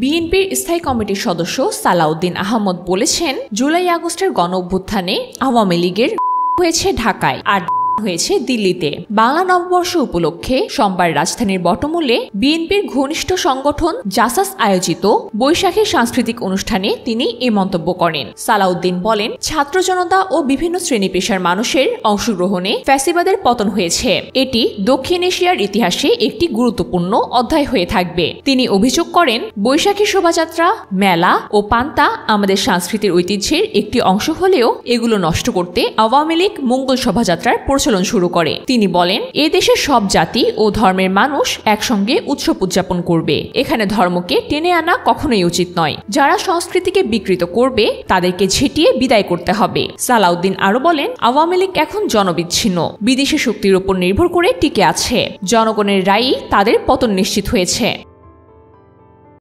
বিএনপির স্থায়ী কমিটির সদস্য সালাউদ্দিন আহমদ বলেছেন, জুলাই আগস্টের গণঅভ্যুত্থানে আওয়ামী লীগের হয়েছে ঢাকায় আর হয়েছে দিল্লিতে। বাংলা নববর্ষ উপলক্ষে সোমবার রাজধানীর বটমূলে বিএনপির ঘনিষ্ঠ সংগঠন জাসাস আয়োজিত বৈশাখী সাংস্কৃতিক অনুষ্ঠানে তিনি এ মন্তব্য করেন। সালাউদ্দিন বলেন, ছাত্র জনতা ও বিভিন্ন শ্রেণী পেশার মানুষের অংশগ্রহণে ফ্যাসিবাদের পতন হয়েছে। এটি দক্ষিণ এশিয়ার ইতিহাসে একটি গুরুত্বপূর্ণ অধ্যায় হয়ে থাকবে। তিনি অভিযোগ করেন, বৈশাখী শোভাযাত্রা, মেলা ও পান্তা আমাদের সংস্কৃতির ঐতিহ্যের একটি অংশ হলেও এগুলো নষ্ট করতে আওয়ামী লীগ মঙ্গল শোভাযাত্রার প্রচলন শুরু করে। তিনি বলেন, এ দেশের সব জাতি ও ধর্মের মানুষ একসঙ্গে উৎসব উদযাপন করবে। এখানে ধর্মকে টেনে আনা কখনোই উচিত নয়। যারা সংস্কৃতিকে বিকৃত করবে তাদেরকে ঝেঁটিয়ে বিদায় করতে হবে। সালাউদ্দিন আরো বলেন, আওয়ামী লীগ এখন জনবিচ্ছিন্ন, বিদেশি শক্তির উপর নির্ভর করে টিকে আছে। জনগণের রায়ই তাদের পতন নিশ্চিত হয়েছে।